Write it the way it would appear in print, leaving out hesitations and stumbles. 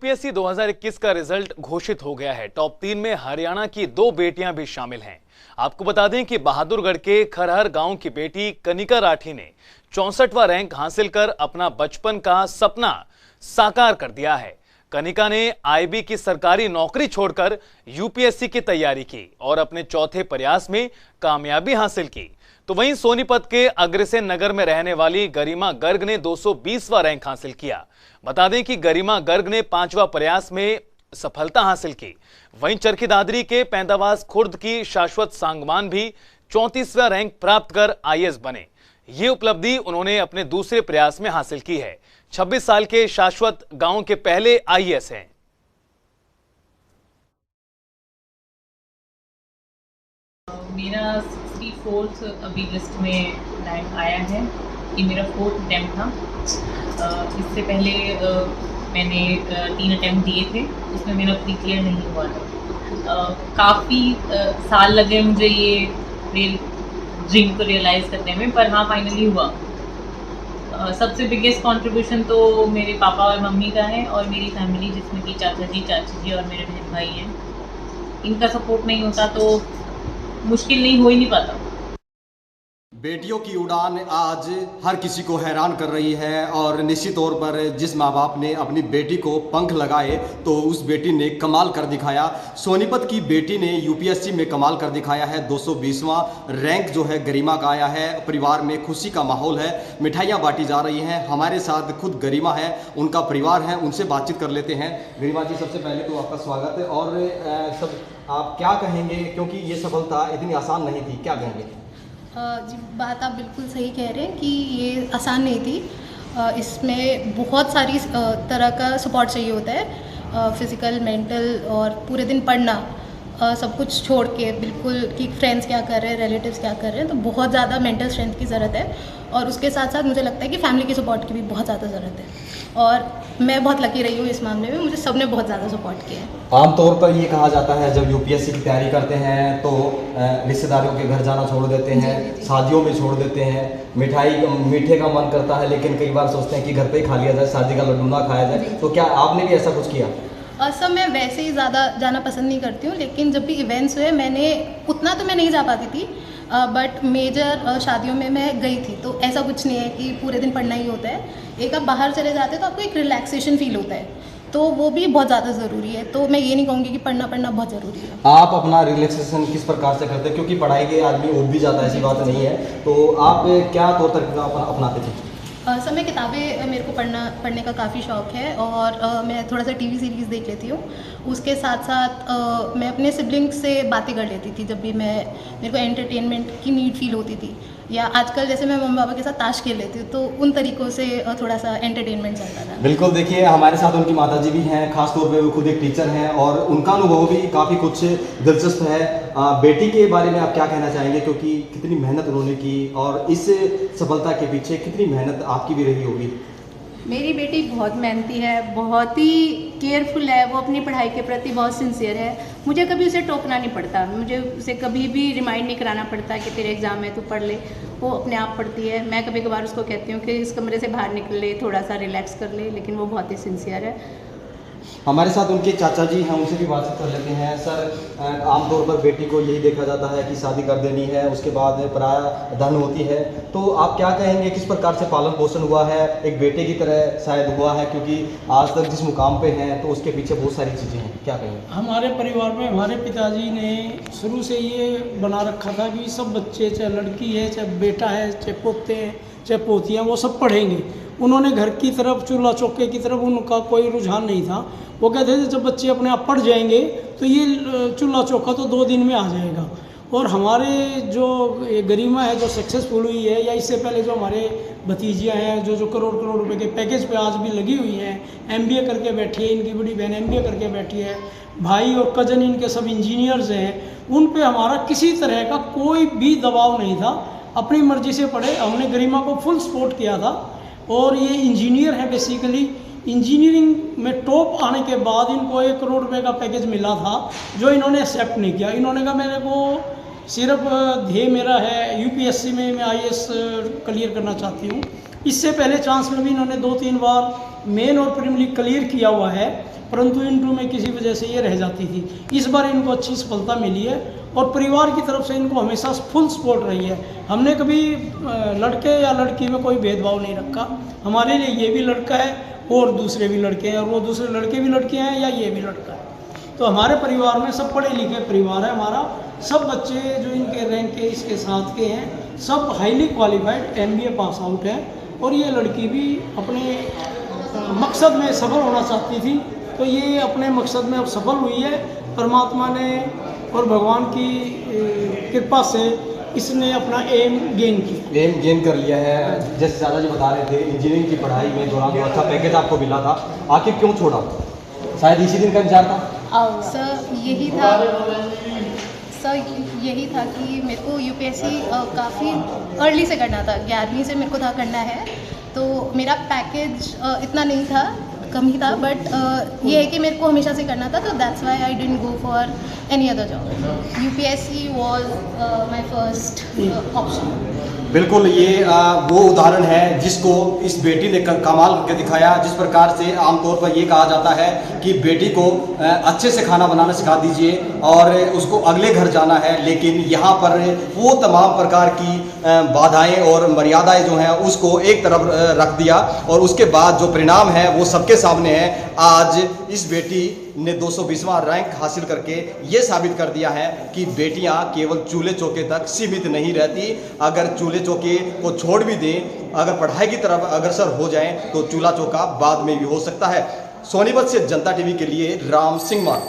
UPSC 2021 का result घोषित हो गया है। टॉप 3 में हरियाणा की 2 बेटियां भी शामिल हैं। आपको बता दें कि बहादुरगढ़ के खरहर गांव की बेटी कनिका राठी ने 64वां रैंक हासिल कर अपना बचपन का सपना साकार कर दिया है। कनिका ने आईबी की सरकारी नौकरी छोड़कर यूपीएससी की तैयारी की और अपने चौथे प्रयास में कामयाबी हासिल की। तो वहीं सोनीपत के अग्रसेन नगर में रहने वाली गरिमा गर्ग ने 220वां रैंक हासिल किया। बता दें कि गरिमा गर्ग ने 5वां प्रयास में सफलता हासिल की। वहीं चरखी दादरी के पैंदावास खुर्द की शाश्वत सांगवान भी 34वां रैंक प्राप्त कर आईएएस बने। ये उपलब्धि उन्होंने अपने दूसरे प्रयास में हासिल की है। 26 साल के शाश्वत गांव के पहले आईएएस हैं। मेरा 64th अभी लिस्ट में रैंक आया है। ये मेरा 4th अटैम्प्ट था। इससे पहले मैंने 3 अटैम्प्ट दिए थे, उसमें मेरा प्री क्लियर नहीं हुआ था। काफ़ी साल लगे मुझे ये ड्रीम को रियलाइज़ करने में, पर हाँ फाइनली हुआ। सबसे बिगेस्ट कंट्रीब्यूशन तो मेरे पापा और मम्मी का है और मेरी फैमिली, जिसमें कि चाचा जी, चाची जी और मेरे बहन भाई हैं। इनका सपोर्ट नहीं होता तो मुश्किल नहीं हो ही नहीं पाता। बेटियों की उड़ान आज हर किसी को हैरान कर रही है और निश्चित तौर पर जिस माँ बाप ने अपनी बेटी को पंख लगाए तो उस बेटी ने कमाल कर दिखाया। सोनीपत की बेटी ने यूपीएससी में कमाल कर दिखाया है। 220वां रैंक जो है गरिमा का आया है। परिवार में खुशी का माहौल है, मिठाइयाँ बांटी जा रही हैं। हमारे साथ खुद गरिमा है, उनका परिवार है, उनसे बातचीत कर लेते हैं। गरिमा जी, सबसे पहले तो आपका स्वागत है। और सब आप क्या कहेंगे, क्योंकि ये सफलता इतनी आसान नहीं थी, क्या कहेंगे? जी, बात आप बिल्कुल सही कह रहे हैं कि ये आसान नहीं थी। इसमें बहुत सारी तरह का सपोर्ट चाहिए होता है, फिज़िकल, मेंटल और पूरे दिन पढ़ना, सब कुछ छोड़ के बिल्कुल कि फ्रेंड्स क्या कर रहे हैं, रिलेटिव्स क्या कर रहे हैं, तो बहुत ज़्यादा मेंटल स्ट्रेंथ की ज़रूरत है। और उसके साथ साथ मुझे लगता है कि फैमिली की सपोर्ट की भी बहुत ज़्यादा ज़रूरत है। और मैं बहुत लकी रही हूँ इस मामले में, मुझे सबने बहुत ज़्यादा सपोर्ट किया है। आमतौर पर ये कहा जाता है जब यूपीएससी की तैयारी करते हैं तो रिश्तेदारों के घर जाना छोड़ देते हैं, शादियों में छोड़ देते हैं, मीठे का मन करता है, लेकिन कई बार सोचते हैं कि घर पे ही खा लिया जाए, शादी का लड्डू ना खाया जाए। तो क्या आपने भी ऐसा कुछ किया? सब मैं वैसे ही ज़्यादा जाना पसंद नहीं करती हूँ, लेकिन जब भी इवेंट्स हुए मैंने उतना तो मैं नहीं जा पाती थी, बट मेजर शादियों में मैं गई थी। तो ऐसा कुछ नहीं है कि पूरे दिन पढ़ना ही होता है। एक आप बाहर चले जाते तो आपको एक रिलैक्सेशन फील होता है, तो वो भी बहुत ज़्यादा ज़रूरी है। तो मैं ये नहीं कहूँगी कि पढ़ना बहुत ज़रूरी है। आप अपना रिलैक्सेशन किस प्रकार से करते हैं, क्योंकि पढ़ाई के आदमी उब भी जाता है, ऐसी बात नहीं है, तो आप क्या तौर तरीका अपनाते थे? समय किताबें मेरे को पढ़ने का काफ़ी शौक़ है और मैं थोड़ा सा टीवी सीरीज़ देख लेती हूँ। उसके साथ साथ मैं अपने सिबलिंग्स से बातें कर लेती थी जब भी मेरे को एंटरटेनमेंट की नीड फील होती थी, या आजकल जैसे मैं मम्मी पापा के साथ ताश खेल लेती हूँ, तो उन तरीक़ों से थोड़ा सा एंटरटेनमेंट चलता था। बिल्कुल, देखिए हमारे साथ उनकी माताजी भी हैं, खासतौर पे वो खुद एक टीचर हैं और उनका अनुभव भी काफ़ी कुछ दिलचस्प है। बेटी के बारे में आप क्या कहना चाहेंगे, क्योंकि कितनी मेहनत उन्होंने की और इस सफलता के पीछे कितनी मेहनत आपकी भी रही होगी? मेरी बेटी बहुत मेहनती है, बहुत ही केयरफुल है, वो अपनी पढ़ाई के प्रति बहुत सिंसियर है। मुझे कभी उसे टोकना नहीं पड़ता, मुझे उसे कभी भी रिमाइंड नहीं कराना पड़ता कि तेरे एग्ज़ाम है, तू पढ़ ले। वो अपने आप पढ़ती है। मैं कभी कभार उसको कहती हूँ कि इस कमरे से बाहर निकल ले, थोड़ा सा रिलैक्स कर ले, लेकिन वो बहुत ही सिंसियर है। हमारे साथ उनके चाचा जी हैं, उनसे भी बातचीत कर लेते हैं। सर, आमतौर पर बेटी को यही देखा जाता है कि शादी कर देनी है, उसके बाद पराया धन होती है, तो आप क्या कहेंगे, किस प्रकार से पालन पोषण हुआ है, एक बेटे की तरह शायद हुआ है, क्योंकि आज तक जिस मुकाम पे हैं तो उसके पीछे बहुत सारी चीज़ें हैं, क्या कहेंगे? हमारे परिवार में हमारे पिताजी ने शुरू से ये बना रखा था कि सब बच्चे, चाहे लड़की है, चाहे बेटा है, चाहे पोते हैं, चाहे पोतियाँ, वो सब पढ़ेंगे। उन्होंने घर की तरफ, चूल्हा चौके की तरफ उनका कोई रुझान नहीं था। वो कहते थे जब बच्चे अपने आप पढ़ जाएंगे तो ये चूल्हा चौका तो 2 दिन में आ जाएगा। और हमारे जो ये गरिमा है जो सक्सेसफुल हुई है, या इससे पहले जो हमारे भतीजियाँ हैं जो करोड़ रुपए के पैकेज पे आज भी लगी हुई हैं, एमबीए करके बैठी है, इनकी बड़ी बहन एमबीए करके बैठी है, भाई और कजन इनके सब इंजीनियर्स हैं, उन पे हमारा किसी तरह का कोई भी दबाव नहीं था। अपनी मर्जी से पढ़े, हमने गरिमा को फुल सपोर्ट किया था। और ये इंजीनियर है, बेसिकली इंजीनियरिंग में टॉप आने के बाद इनको 1 करोड़ रुपए का पैकेज मिला था, जो इन्होंने एक्सेप्ट नहीं किया। इन्होंने कहा मेरे को सिर्फ ध्येय मेरा है यूपीएससी में मैं आईएएस क्लियर करना चाहती हूँ। इससे पहले चांस में भी इन्होंने 2-3 बार मेन और प्रीलिमिनरी क्लियर किया हुआ है, परंतु इंटरव्यू में किसी वजह से ये रह जाती थी। इस बार इनको अच्छी सफलता मिली है और परिवार की तरफ से इनको हमेशा फुल सपोर्ट रही है। हमने कभी लड़के या लड़की में कोई भेदभाव नहीं रखा। हमारे लिए ये भी लड़का है और दूसरे भी लड़के हैं, और वो दूसरे लड़के भी लड़के हैं या ये भी लड़का है। तो हमारे परिवार में सब पढ़े लिखे परिवार है हमारा। सब बच्चे जो इनके रैंक के इसके साथ के हैं सब highly qualified MBA pass out हैं, और ये लड़की भी अपने मकसद में सफल होना चाहती थी, तो ये अपने मकसद में अब सफल हुई है। परमात्मा ने और भगवान की कृपा से इसने अपना एम गेन कर लिया है। जैसे दादा जी बता रहे थे इंजीनियरिंग की पढ़ाई में दौरान जो अच्छा पैकेज आपको मिला था, आखिर क्यों छोड़ा? शायद इसी दिन का इंतजार था। सर यही था कि मेरे को UPSC काफ़ी अर्ली से करना था, 11वीं से मेरे को था करना है। तो मेरा पैकेज इतना नहीं था, कम ही था, बट ये है कि मेरे को हमेशा से करना था, तो that's why I didn't go for any other job. UPSC was my first option. बिल्कुल, ये वो उदाहरण है जिसको इस बेटी ने कमाल करके दिखाया। जिस प्रकार से आमतौर पर ये कहा जाता है कि बेटी को अच्छे से खाना बनाना सिखा दीजिए और उसको अगले घर जाना है, लेकिन यहाँ पर वो तमाम प्रकार की बाधाएं और मर्यादाएं जो हैं उसको एक तरफ रख दिया, और उसके बाद जो परिणाम है वो सबके सामने है। आज इस बेटी ने 220वां रैंक हासिल करके ये साबित कर दिया है कि बेटियां केवल चूल्हे चौके तक सीमित नहीं रहती। अगर चूल्हे चौके को छोड़ भी दें, अगर पढ़ाई की तरफ अग्रसर हो जाएं, तो चूल्हा चौका बाद में भी हो सकता है। सोनीपत से जनता टीवी के लिए राम सिंह मान।